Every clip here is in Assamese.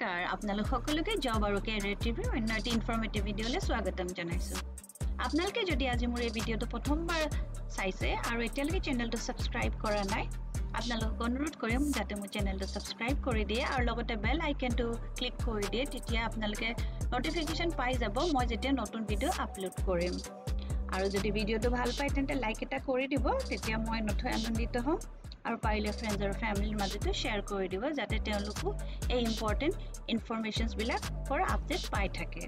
নমস্কাৰ আপোনালোক সকলোকে জব আৰু কেৰিয়াৰ টিভিৰ অন্য এটা ইনফৰমেটিভ ভিডিঅ'লৈ স্বাগতম জনাইছো আপোনালোকে যদি আজি মোৰ এই ভিডিঅ'টো প্ৰথমবাৰ চাইছে আৰু এতিয়ালৈকে চেনেলটো সাবস্ক্ৰাইব কৰা নাই আপোনালোকক অনুৰোধ কৰিম যাতে মোৰ চেনেলটো সাবস্ক্ৰাইব কৰি দিয়ে আৰু লগতে বেল আইকনটো ক্লিক কৰি দিয়ে তেতিয়া আপোনালোকে নটিফিকেশন পাই যাব মই যেতিয়া নতুন ভিডিঅ' আপলোড কৰিম আৰু যদি ভিডিঅ'টো ভাল পায় তেন্তে লাইক এটা কৰি দিব তেতিয়া মই নথৈ আনন্দিত হ'ম আৰু পাৰিলে ফ্ৰেণ্ডছ আৰু ফ্যামিলিৰ মাজতে শেয়াৰ কৰি দিব যাতে তেওঁলোকো এই ইম্পৰ্টেন্ট ইনফৰমেশনছ বিলাকৰ আপডেট পাই থাকে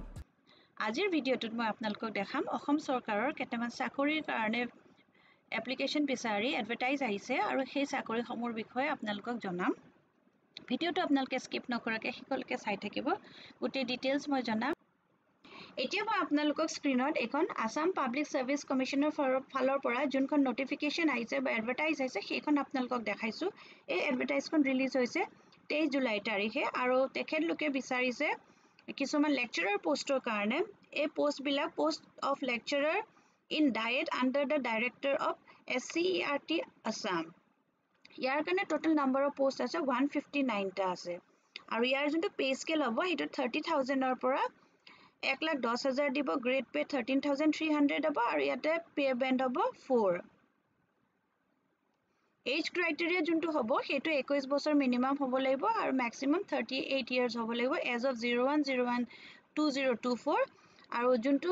আজিৰ ভিডিঅ'টোত মই আপোনালোকক দেখাম অসম চৰকাৰৰ কেইটামান চাকৰিৰ কাৰণে এপ্লিকেশন বিচাৰি এডভাৰটাইজ আহিছে আৰু সেই চাকৰিসমূহৰ বিষয়ে আপোনালোকক জনাম ভিডিঅ'টো আপোনালোকে স্কিপ নকৰাকৈ শেষলৈকে চাই থাকিব গোটেই ডিটেইলছ মই জনাম এতিয়া মই আপোনালোকক স্ক্ৰিনত এখন আসাম পাব্লিক সাৰ্ভিস কমিশনৰ ফালৰ পৰা যোনখন নটিফিকেশন আহিছে বা এডভাৰটাইজ আহিছে সেইখন আপোনালোকক দেখাইছো এই এডভাৰটাইজখন ৰিলিজ হৈছে 23 জুলাই তাৰিখে আৰু তেখেতলোকে বিচাৰিছে কিছুমান লেকচাৰাৰ পোষ্টৰ কাৰণে এই পোষ্টবিলাক post of lecturer in DIET under the director of SCERT Assam ইয়াৰ কাৰণে টোটাল নাম্বাৰ অফ পোষ্ট আছে 159 টা আছে আৰু ইয়াৰ যোনটো পে স্কেল হ'ব সেইটো 30000 ৰ পৰা 1,10,000 দিব গ্ৰেড পে 13,300 হ'ব আৰু ইয়াতে পে বেন্ড হ'ব 4 এজ ক্ৰাইটেৰিয়া যোনটো হ'ব সেইটো 21 বছৰ মিনিমাম হ'ব লাগিব আৰু ম্যাক্সিমাম 38 ইয়াৰ্স হ'ব লাগিব এজ অফ 01/01/2024 আৰু যোনটো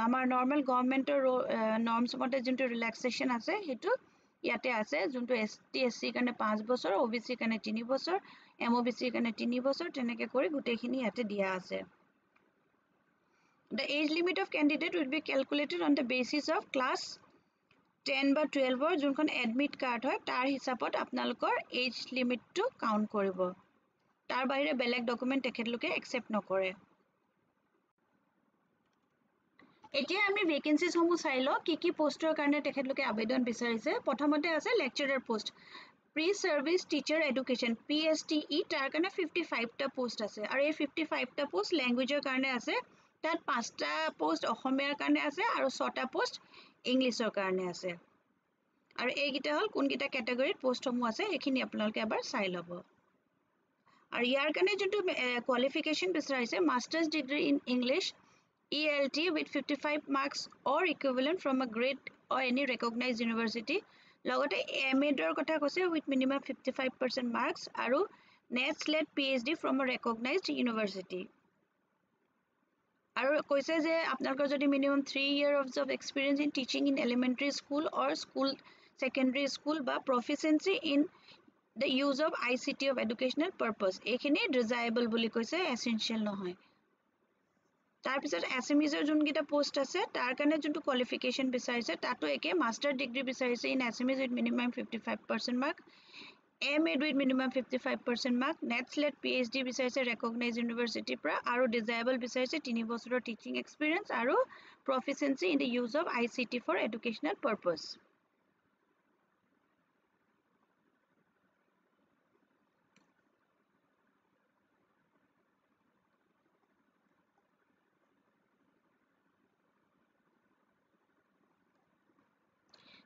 আমাৰ নৰ্মাল গভৰ্নমেন্টৰ নৰ্মছ মতে যোনটো ৰিল্যাক্সেশন আছে সেইটো ইয়াতে আছে যোনটো ST SC কাৰণে 5 বছৰ OBC কাৰণে 3 বছৰ MOBC কাৰণে 3 বছৰ তেনেকে কৰি গুটেখিনি ইয়াতে দিয়া আছে The age limit of candidate will be calculated on the basis of class 10 বা 12 or যোনখন admit card হয় তাৰ হিচাপত আপোনালোকৰ age limit to count কৰিব তাৰ বাহিৰে বেলেগ ডকুমেন্ট তেখেতলোকে একচেপ্ট নকৰে এতিয়া আমি ভ্যাকেন্সিজ সমূহ চাই ল কি পোষ্টৰ কাৰণে তেখেতলোকে আবেদন বিচাৰিছে প্ৰথমতে আছে lecturer post pre service teacher education PSTE তাৰ কাৰণে 55 টা পোষ্ট আছে আৰু এই 55 টা পোষ্ট ল্যাঙ্গুৱেজৰ কাৰণে আছে তাত 5টা পোষ্ট অসমীয়াৰ কাৰণে আছে আৰু 6টা পোষ্ট ইংলিছৰ কাৰণে আছে আৰু এইগিটা হল কোনগিটা ক্যাটাগৰীত পোষ্টসমূহ আছে এখিনি আপোনালোকে এবাৰ চাই লব আৰু ইয়াৰ কাৰণে যোনটো কোৱালিফিকেশন বিচাৰিছে masters degree in English ELT with 55 marks or equivalent from a grade or any recognized university লগতে MA ৰ কথা কৈছে with minimum 55% marks আৰু net slate PhD from a recognized university আৰু কৈছে যে আপোনালোকৰ যদি minimum 3 years of experience in teaching in elementary school or school secondary school বা proficiency in the use of ICT of educational purpose এখিনি desirable বুলি কৈছে essential নহয় তাৰ পিছত এছএমইজৰ যোনগিটা পোষ্ট আছে তাৰ কাৰণে যোনটো কোৱালিফিকেশন বিচাৰিছে তাতো একে মাস্টাৰ ডিগ্ৰী বিচাৰিছে ইন এছএমইজ with minimum 55% mark MA with minimum 55% mark net slate PhD বিচাৰিছে recognized university পৰা আৰু desirable বিচাৰিছে 3 বছৰৰ টিচিং এক্সপেৰিয়েন্স আৰু proficiency in the use of ICT for educational purpose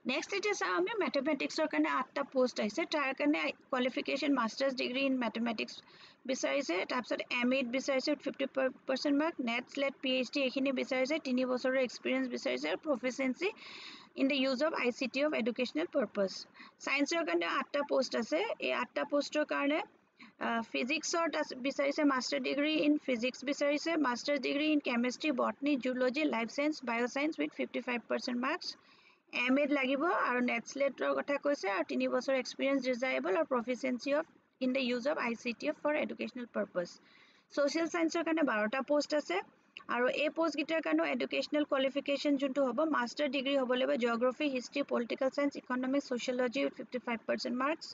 Next it is আমি mathematics কাৰণে 8টা পোষ্ট আছে তাৰ কাৰণে কোৱালিফিকেশন মাস্টাৰ্স ডিগ্ৰী ইন mathematics বিচাৰিছে তাৰপিছত MA বিচাৰিছে 50% মাৰ্ক net slate PhD এখিনি বিচাৰিছে 3 বছৰৰ এক্সপেৰিয়েন্স বিচাৰিছে proficiency in the use of ICT of educational purpose সায়েন্সৰ কাৰণে 8টা পোষ্ট আছে এই 8টা পোষ্টৰ কাৰণে ফিজিক্সৰ বিচাৰিছে মাস্টাৰ ডিগ্ৰী ইন ফিজিক্স বিচাৰিছে master degree in chemistry botany zoology life science bioscience with 55% marks MA লাগিব আৰু net slate ৰ কথা কৈছে আৰু 3 বছৰ এক্সপেৰিয়েন্স ডিজায়াবল আৰু proficiency of in the use of ICT for educational purpose social science ৰ কাৰণে 12টা পোষ্ট আছে আৰু এই পোষ্ট গিটাৰ কাৰণে এডুকেশনাল কোৱালিফিকেশন যোনটো হ'ব মাস্টাৰ ডিগ্ৰী হ'ব লাগিব geography history political science economics sociology with 55% marks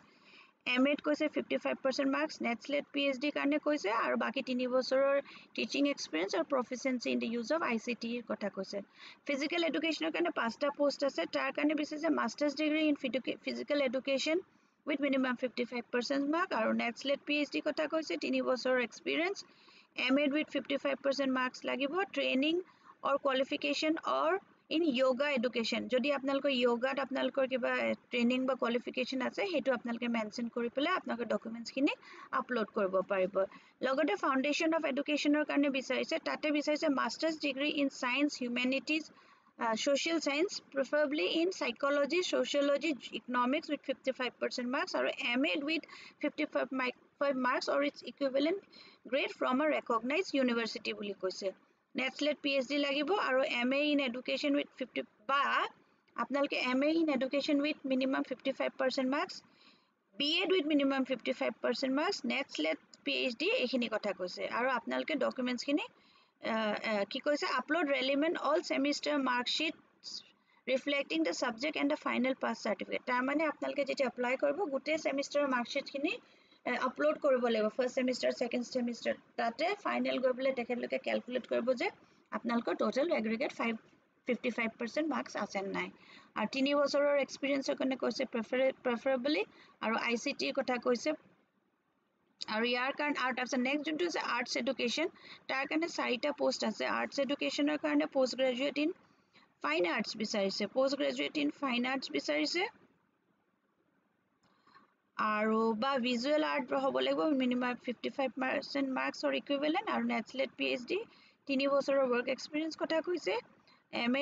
MA ত কৈছে 55% মাৰ্কস net slate PhD কাৰণে কৈছে আৰু বাকি 3 বছৰৰ টিচিং এক্সপেৰিয়েন্স আৰু proficiency in the use of ICT কথা কৈছে ফিজিক্যাল এডুকেশনৰ কাৰণে 5টা পোষ্ট আছে তাৰ কাৰণে বিচাৰিছে masters degree in physical education with minimum 55% mark আৰু net slate PhD কথা কৈছে 3 বছৰৰ এক্সপেৰিয়েন্স MA with 55% marks লাগিব training or qualification or in yoga education যদি আপোনালোকৰ yogaত আপোনালোকৰ কিবা ট্ৰেইনিং বা কোৱালিফিকেশন আছে হেতু আপোনালোকে মেনশন কৰি পেলাই আপোনালোকৰ ডকুমেন্টছ খিনি আপলোড কৰিব পাৰিব লগতে ফাউন্ডেশন অফ এডুকেশনৰ কাৰণে বিচাৰিছে তাতে বিচাৰিছে masters degree in science humanities social science preferably in psychology sociology economics with 55% marks or MA with 55 marks or its equivalent grade from a recognized university বুলি কৈছে নেটস্লেট PhD লাগিব আৰু MA in education with 50 বা আপোনালোকে MA in education with minimum 55% marks BEd with minimum 55% marks NET SLET PhD এইখিনি কথা কৈছে আৰু আপোনালোকে ডকুমেন্টছ খিনি কি কৈছে upload relevant all semester mark sheets reflecting the subject and the final pass certificate তাৰ মানে আপোনালোকে যেতি এপ্লাই কৰিব গোটেই সেমিষ্টাৰৰ মাৰ্ক শিট খিনি আপলোড কৰিব লাগিব ফাৰ্স্ট সেমিষ্টাৰ সেকেন্ড সেমিষ্টাৰ তাতে ফাইনাল গৈ বলে তেখেতলোকে ক্যালকুলেট কৰিব যে আপোনালোকৰ টোটাল এগ্ৰিগেট 55% মাৰ্কস আছে নাই আৰু 3 বছৰৰ এক্সপেৰিয়েন্সৰ কাৰণে কৈছে প্ৰেফাৰেবলি আৰু ICT কথা কৈছে আৰু ইয়াৰ কাৰণ আৰু তাৰপিছত নেক্সট যোনটো আছে আৰ্টছ এডুকেশ্যন তাৰ কাৰণে 4টা পোষ্ট আছে আৰ্টছ এডুকেশ্যনৰ কাৰণে post graduate in fine arts বিচাৰিছে post graduate in fine arts বিচাৰিছে আৰু বা ভিজুৱেল আৰ্ট হ'ব লাগিব মিনিমাম 55% মাৰ্কস অৰ ইকুইভ্যালেন্ট আৰু নেটস্লেট PhD 3 বছৰৰ ওয়াৰ্ক এক্সপেৰিয়েন্স কথা কৈছে MA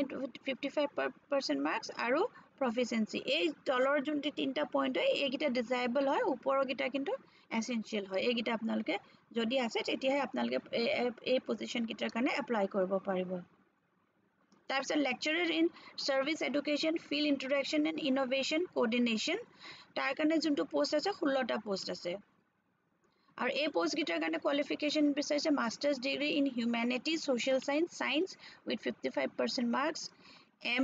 55% মাৰ্কস আৰু proficiency এই তলৰ যোনটি তিনটা পইণ্ট হয় এইগিটা ডিজাইবল হয় ওপৰৰ গিটা কিন্তু এসেনশিয়াল হয় এইগিটা আপোনালোকে যদি আছে তেতিয়াহে আপোনালোকে এই পজিশন গিটাৰ কাৰণে এপ্লাই কৰিব পাৰিব তাৰপিছত lecturer in service education field introduction and innovation coordination তাৰ কাৰণে যোনটো পোষ্ট আছে 16টা পোষ্ট আছে আৰু এই পোষ্ট গিটাৰ কাৰণে কোৱালিফিকেশন বিচাৰিছে masters degree in humanities social science with 55% marks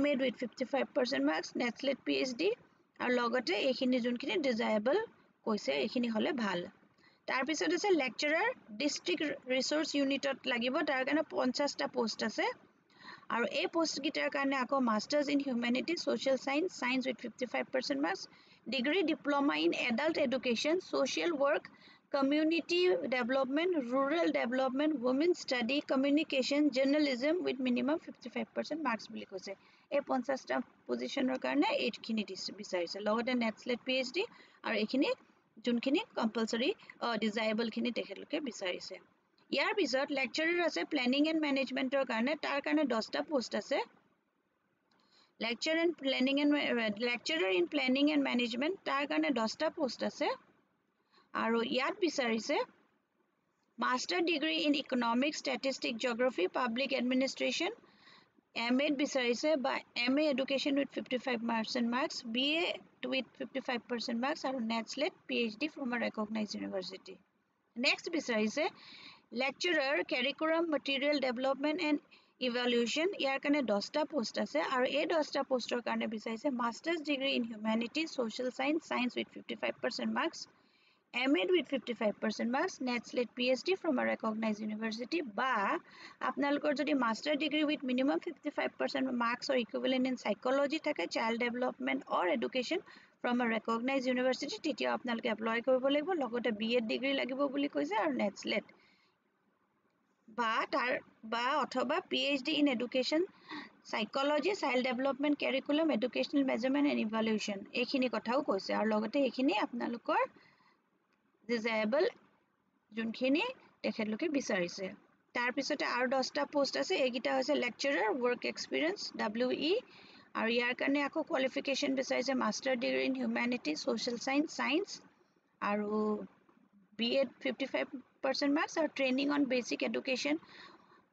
MA with 55% marks NET SLET PhD আৰু লগতে এইখিনি যোনখিনি ডিজায়াবল কৈছে এইখিনি হলে ভাল তাৰ পিছত আছে লেকচাৰাৰ ডিস্ট্ৰিক্ট ৰিসোৰ্স ইউনিটত লাগিব তাৰ কাৰণে 50টা পোষ্ট আছে আৰু এই পোষ্ট গিটাৰ কাৰণে আকৌ masters in humanities social science with 55% marks degree diploma in adult education social work community development rural development women study communication journalism with minimum 55% marks বুলি কৈছে এই 50টা পজিশনৰ কাৰণে এইখিনি বিচাৰিছে লগতে নেটস্লেট PhD আৰু এইখিনি যোনখিনি কম্পালসৰি ডিজায়াবল খিনি তেখেতলোকে বিচাৰিছে ইয়াৰ পিছত লেকচাৰাৰ আছে প্ল্যানিং এণ্ড মেনেজমেন্টৰ কাৰণে তাৰ কাৰণে 10টা পোষ্ট আছে lecturer in planning and management তাৰ কাৰণে 10টা পোষ্ট আছে আৰু ইয়াত বিচাৰিছে master degree in economics statistics geography public administration MA বিচাৰিছে বা MA education with 55% marks BA with 55% marks আৰু নেটস্লেট PhD from a recognized university next বিচাৰিছে lecturer curriculum material development and evaluation ইয়াৰ কাৰণে 10টা পোষ্ট আছে আৰু এই 10টা পোষ্টৰ কাৰণে বিচাৰিছে masters degree in humanities social science with 55% marks MA with 55% marks NET SLET PhD from a recognized university বা আপোনালোকৰ যদি master degree with minimum 55% marks or equivalent in psychology থাকে child development or education from a recognized university তেতিয়া আপোনালোকে এপ্লাই কৰিব লাগিব লগতে BEd ডিগ্ৰী লাগিব বুলি কৈছে আৰু নেটস্লেট বা অথবা PhD in education psychology child development curriculum educational measurement and evaluation এইখিনি কথাও কৈছে আৰু লগতে এইখিনি আপোনালোকৰ ডিজায়াবল যোনখিনি তেখেতলোকে বিচাৰিছে তাৰ পিছতে আৰু 10টা পোষ্ট আছে এইগিটা হৈছে লেকচাৰাৰ ওয়াৰ্ক এক্সপেৰিয়েন্স WE আৰু ইয়াৰ কাৰণে আকৌ কোৱালিফিকেশন বিচাৰিছে master degree in humanities social science আৰু BEd 55% marks আৰু training on basic education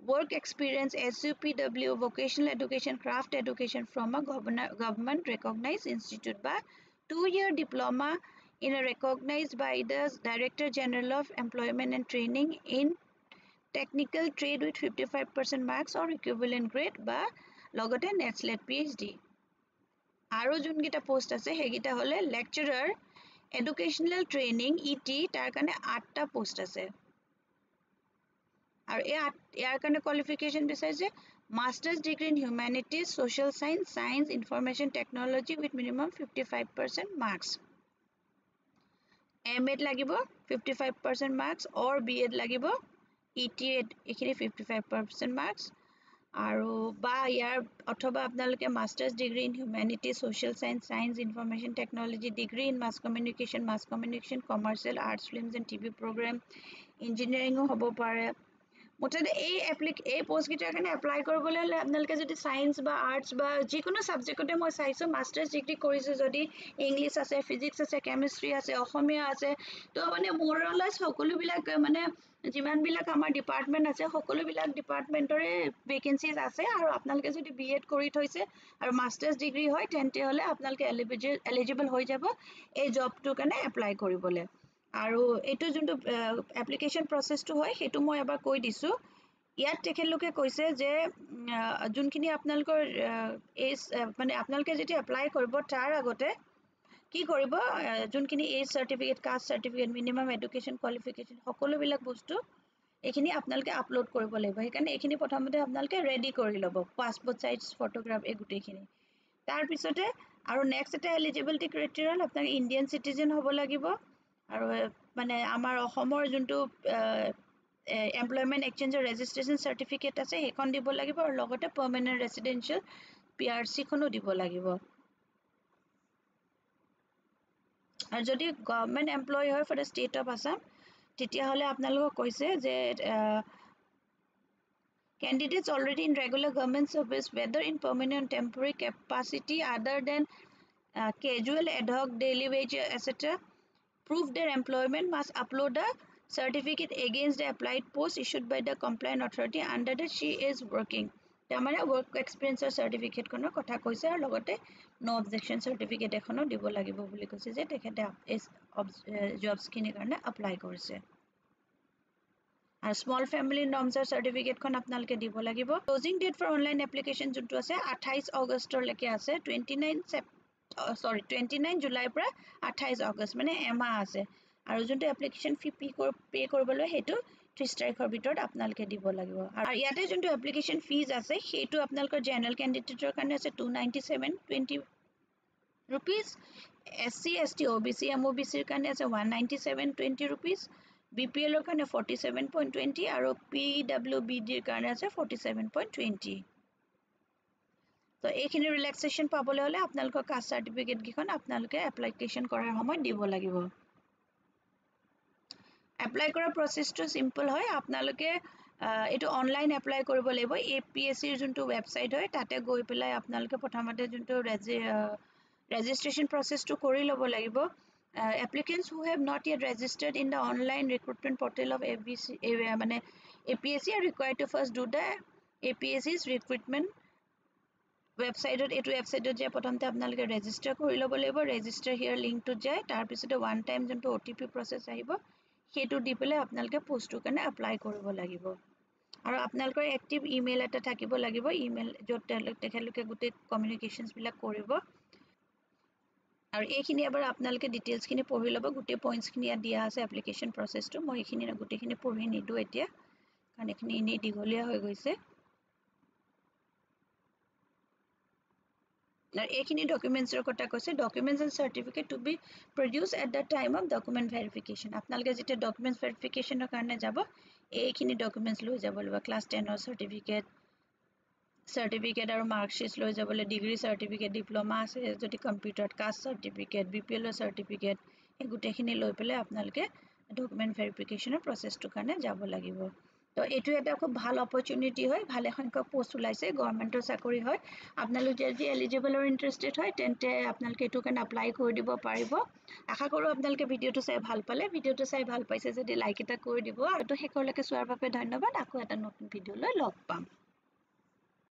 work experience SUPW vocational education craft education from a government recognized institute by 2-year diploma in a recognized by the Director General of Employment and Training in technical trade with 55% marks or equivalent grade বা লগতে নেটস্লেট PhD আৰু যোনগিটা পোষ্ট আছে হেগিটা হলে লেকচাৰাৰ এডুকেশনাল ট্ৰেইনিং ET তাৰ কাৰণে 8টা পোষ্ট আছে আৰু ইয়াৰ কাৰণে কোৱালিফিকেশন বিচাৰিছে masters degree in humanities social science information technology with minimum 55% marks MA লাগিব 55% marks or BEd লাগিব ET এখিনি 55% marks আৰু বা ইয়াৰ অথবা আপোনালোকে masters degree in humanity social science information technology degree in mass communication commercial arts films and TV programme ইঞ্জিনিয়াৰিঙো হ'ব পাৰে মুঠতে এই পোষ্টকেইটাৰ কাৰণে এপ্লাই কৰিবলৈ হ'লে আপোনালোকে যদি ছায়েন্স বা আৰ্টছ বা যিকোনো ছাবজেক্টতে মই চাইছোঁ মাষ্টাৰ্ছ ডিগ্ৰী কৰিছোঁ যদি ইংলিছ আছে ফিজিক্স আছে কেমিষ্ট্ৰি আছে অসমীয়া আছে তো মানে মোৰলেছ সকলোবিলাক মানে যিমানবিলাক আমাৰ ডিপাৰ্টমেণ্ট আছে সকলোবিলাক ডিপাৰ্টমেণ্টৰে ভেকেঞ্চিজ আছে আৰু আপোনালোকে যদি BEd কৰি থৈছে আৰু মাষ্টাৰ্ছ ডিগ্ৰী হয় তেন্তে হ'লে আপোনালোকে এলিজিবল হৈ যাব এই জবটোৰ কাৰণে এপ্লাই কৰিবলৈ আৰু এইটো যোনটো এপ্লিকেশ্যন প্ৰচেছটো হয় সেইটো মই এবাৰ কৈ দিছোঁ ইয়াত তেখেতলোকে কৈছে যে যোনখিনি আপোনালোকৰ মানে আপোনালোকে যেতিয়া এপ্লাই কৰিব তাৰ আগতে কি কৰিব যোনখিনি as certificate caste certificate minimum education qualification সকলোবিলাক বস্তু এইখিনি আপোনালোকে আপলোড কৰিব লাগিব সেইকাৰণে এইখিনি প্ৰথমতে আপোনালোকে ৰেডি কৰি ল'ব পাছপোৰ্ট চাইজ ফটোগ্ৰাফ এই গোটেইখিনি তাৰপিছতে আৰু নেক্সট এটা এলিজিবিলিটি ক্ৰাইটেৰিয়া হ'ল আপোনালোকে ইণ্ডিয়ান চিটিজেন হ'ব লাগিব আৰু মানে আমাৰ অসমৰ যোনটো এমপ্লয়মেণ্ট এক্সচেঞ্জৰ ৰেজিষ্ট্ৰেশ্যন চাৰ্টিফিকেট আছে সেইখন দিব লাগিব আৰু লগতে পাৰ্মানেণ্ট ৰেচিডেঞ্চিয়েল PRCখনো দিব লাগিব আৰু যদি গভৰ্ণমেণ্ট এমপ্লয়ী হয় for the state of Assam তেতিয়াহ'লে আপোনালোকক কৈছে যে candidates already in regular government service whether in permanent temporary capacity other than casual ad hoc daily wage etc prove their employment must upload a certificate against the applied post issued by the compliant authority under that she is working তাৰমানে work experience certificateখনৰ কথা কৈছে আৰু লগতে no objection certificate এখনো দিব লাগিব বুলি কৈছে যে তেখেতে জবছখিনিৰ কাৰণে এপ্লাই কৰিছে আৰু স্মল ফেমিলি নৰ্মছৰ চাৰ্টিফিকেটখন আপোনালোকে দিব লাগিব closing date for online application যোনটো আছে 28 আগষ্টলৈকে আছে 29 জুলাইৰ পৰা 28 আগষ্ট মানে এমাহ আছে আৰু যোনটো এপ্লিকেশ্যন ফি পে' কৰিবলৈ সেইটো 30 তাৰিখৰ ভিতৰত আপোনালোকে দিব লাগিব আৰু ইয়াতে যোনটো এপ্লিকেশ্যন ফিজ আছে সেইটো আপোনালোকৰ জেনেৰেল কেণ্ডিডেটৰ কাৰণে আছে 297.20 rupees SC ST OBC MOBCৰ কাৰণে আছে 197.20 rupees BPLৰ কাৰণে 47.20 আৰু PWBDৰ কাৰণে আছে 47.20 তো এইখিনি ৰিলেক্সেশ্যন পাবলৈ হ'লে আপোনালোকৰ কাষ্ট চাৰ্টিফিকেট কেইখন আপোনালোকে এপ্লিকেশ্যন কৰাৰ সময়ত দিব লাগিব এপ্লাই কৰাৰ প্ৰচেছটো সিম্পল হয় আপোনালোকে এইটো অনলাইন এপ্লাই কৰিব লাগিব APSCৰ যোনটো ৱেবছাইট হয় তাতে গৈ পেলাই আপোনালোকে প্ৰথমতে যোনটো registration process to kori lobo lagibo applicants who have not yet registered in the online recruitment portal of APSC are required to first do the APSC's recruitment website etu website je prothomte apnaloke register kori lobo lagibo register here link to jai tar pisote one time jonto OTP process ahibo hetu di pele apnaloke post to kane apply koribo lagibo আৰু আপোনালোকৰ এক্টিভ ইমেইল এটা থাকিব লাগিব ইমেইল য'ত তেখেতলোকে গোটেই কমিউনিকেশ্যনছ বিলাক কৰিব আৰু এইখিনি এবাৰ আপোনালোকে ডিটেইলছখিনি পঢ়ি ল'ব গোটেই পইণ্টছখিনি ইয়াত দিয়া আছে এপ্লিকেশ্যন প্ৰচেছটো মই এইখিনি গোটেইখিনি পঢ়ি নিদিওঁ এতিয়া কাৰণ এইখিনি এনেই দীঘলীয়া হৈ গৈছে আৰু এইখিনি ডকুমেণ্টছৰ কথা কৈছে documents and certificate to be produce at the time of document verification আপোনালোকে যেতিয়া ডকুমেণ্টছ ভেৰিফিকেশ্যনৰ কাৰণে যাব এইখিনি ডকুমেণ্টছ লৈ যাব লাগিব ক্লাছ 10ৰ চাৰ্টিফিকেট আৰু মাৰ্কশ্বিট লৈ যাবলৈ ডিগ্ৰী চাৰ্টিফিকেট ডিপ্ল'মা আছে যদি কম্পিউটাৰত কাষ্ট চাৰ্টিফিকেট BPLৰ চাৰ্টিফিকেট এই গোটেইখিনি লৈ পেলাই আপোনালোকে ডকুমেণ্ট ভেৰিফিকেশ্যনৰ প্ৰচেছটোৰ কাৰণে যাব লাগিব তো এইটো এটা খুব ভাল অপৰচুনিটি হয় ভালে সংখ্যক পোষ্ট ওলাইছে গভৰ্ণমেণ্টৰ চাকৰি হয় আপোনালোকে যদি এলিজিবল আৰু ইণ্টাৰেষ্টেড হয় তেন্তে আপোনালোকে এইটো কাৰণে এপ্লাই কৰি দিব পাৰিব আশা কৰোঁ আপোনালোকে ভিডিঅ'টো চাই ভাল পালে ভিডিঅ'টো চাই ভাল পাইছে যদি লাইক এটা কৰি দিব আৰু তো শেষলৈকে চোৱাৰ বাবে ধন্যবাদ আকৌ এটা নতুন ভিডিঅ' লৈ লগ পাম